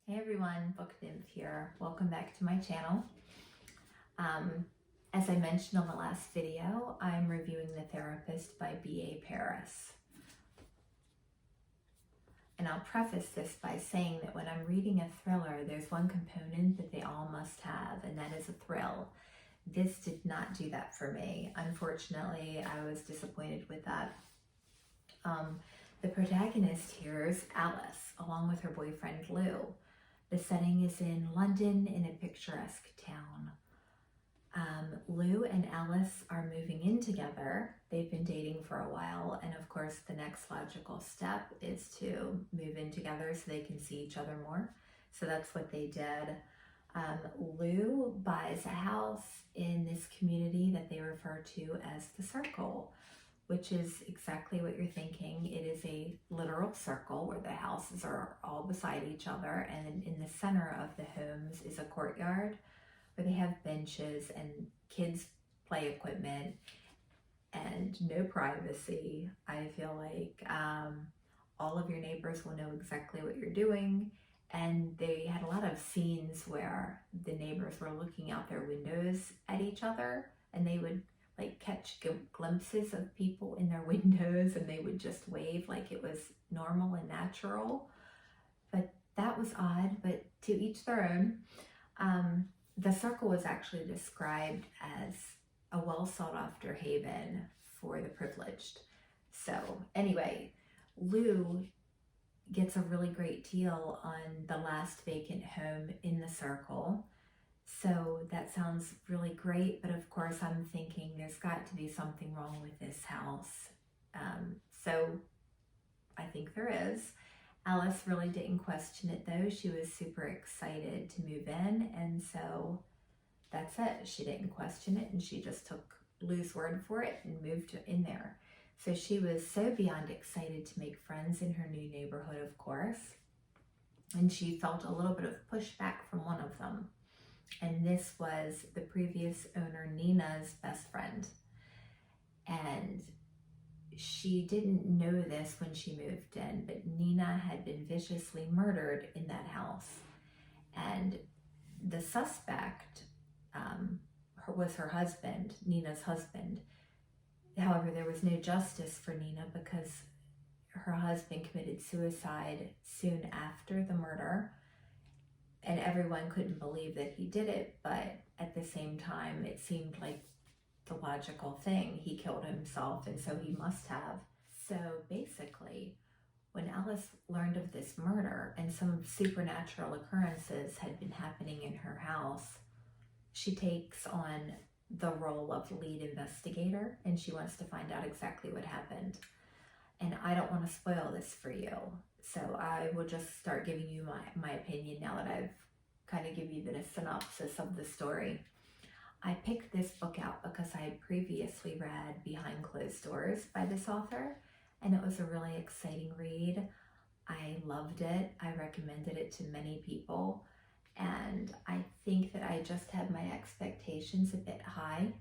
Hey everyone, Book Nymph here. Welcome back to my channel. As I mentioned on the last video, I'm reviewing The Therapist by B.A. Paris. And I'll preface this by saying that when I'm reading a thriller, there's one component that they all must have, and that is a thrill. This did not do that for me. Unfortunately, I was disappointed with that. The protagonist here is Alice, along with her boyfriend Lou. The setting is in London, in a picturesque town. Lou and Alice are moving in together. They've been dating for a while, and of course the next logical step is to move in together so they can see each other more. So that's what they did. Lou buys a house in this community that they refer to as the Circle, which is exactly what you're thinking. It is a literal circle where the houses are all beside each other, and in the center of the homes is a courtyard where they have benches and kids play equipment and no privacy. I feel like all of your neighbors will know exactly what you're doing, and they had a lot of scenes where the neighbors were looking out their windows at each other, and they would like catch glimpses of people in their windows, and they would just wave like it was normal and natural. But that was odd, but to each their own. The Circle was actually described as a well sought after haven for the privileged. So anyway, Lou gets a really great deal on the last vacant home in the Circle. So that sounds really great, but of course I'm thinking there's got to be something wrong with this house. So I think there is. Alice really didn't question it though. She was super excited to move in, and so that's it. She didn't question it, and she just took Lou's word for it and moved in there. So she was so beyond excited to make friends in her new neighborhood, of course, and she felt a little bit of pushback from one of them. And this was the previous owner, Nina's best friend. And she didn't know this when she moved in, but Nina had been viciously murdered in that house. And the suspect was her husband, Nina's husband. However, there was no justice for Nina because her husband committed suicide soon after the murder. And everyone couldn't believe that he did it, but at the same time, it seemed like the logical thing. He killed himself, and so he must have. So basically, when Alice learned of this murder and some supernatural occurrences had been happening in her house, she takes on the role of lead investigator, and she wants to find out exactly what happened. And I don't want to spoil this for you, so I will just start giving you my opinion now that I've kind of give you the synopsis of the story. I picked this book out because I had previously read Behind Closed Doors by this author, and it was a really exciting read. I loved it. I recommended it to many people, and I think that I just had my expectations a bit high.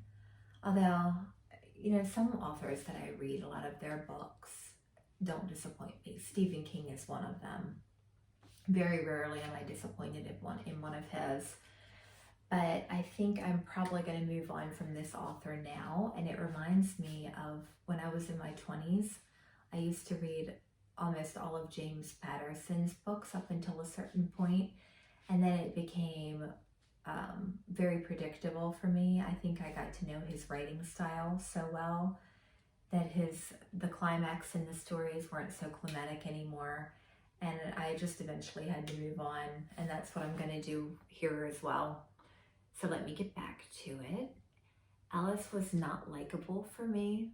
Although, you know, some authors that I read, a lot of their books don't disappoint me. Stephen King is one of them. Very rarely am I disappointed in one of his. But I think I'm probably going to move on from this author now. And it reminds me of when I was in my 20s. I used to read almost all of James Patterson's books up until a certain point, and then it became very predictable for me. I think I got to know his writing style so well that the climax in the stories weren't so climatic anymore, and I just eventually had to move on, and that's what I'm going to do here as well. So let me get back to it. Alice was not likable for me.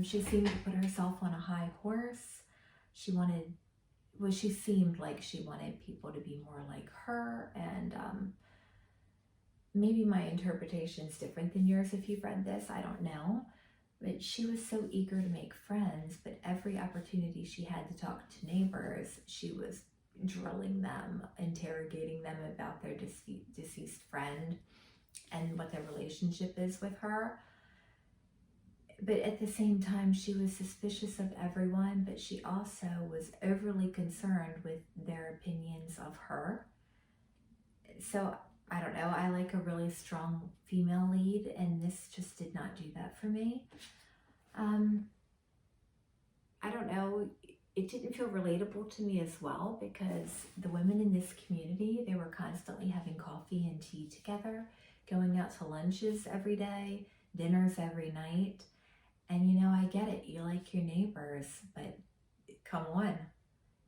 She seemed to put herself on a high horse. She seemed like she wanted people to be more like her, and maybe my interpretation is different than yours if you've read this, I don't know. But she was so eager to make friends, but every opportunity she had to talk to neighbors, she was drilling them, interrogating them about their deceased friend and what their relationship is with her. But at the same time, she was suspicious of everyone, but she also was overly concerned with their opinions versions of her. So I don't know, I like a really strong female lead, and this just did not do that for me. I don't know, it didn't feel relatable to me as well, because the women in this community, they were constantly having coffee and tea together, going out to lunches every day, dinners every night. And you know, I get it, you like your neighbors, but come on,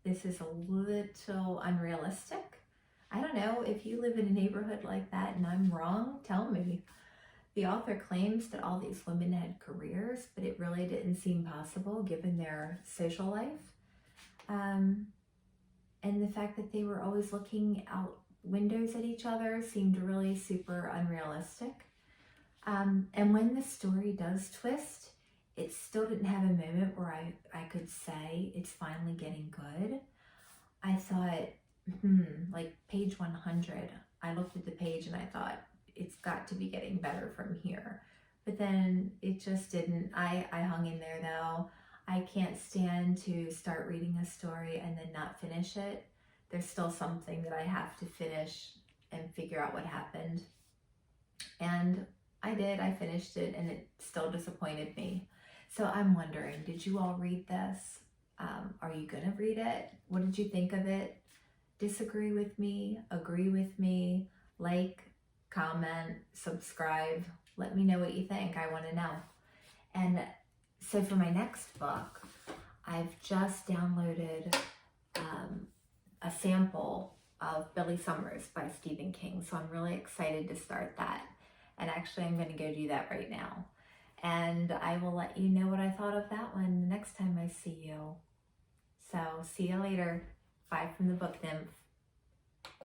this is a little unrealistic. I don't know, if you live in a neighborhood like that and I'm wrong, tell me. The author claims that all these women had careers, but it really didn't seem possible given their social life. And the fact that they were always looking out windows at each other seemed really super unrealistic. And when the story does twist, it still didn't have a moment where I could say it's finally getting good. I thought, like page 100, I looked at the page and I thought, it's got to be getting better from here. But then it just didn't. I hung in there though. I can't stand to start reading a story and then not finish it. There's still something that I have to finish and figure out what happened. And I did, I finished it, and it still disappointed me. So I'm wondering, did you all read this? Are you gonna read it? What did you think of it? Disagree with me? Agree with me? Like, comment, subscribe. Let me know what you think. I want to know. And so for my next book, I've just downloaded a sample of Billy Summers by Stephen King. So I'm really excited to start that. And actually, I'm going to go do that right now. And I will let you know what I thought of that one the next time I see you. So see you later. Bye from the Book Nymph.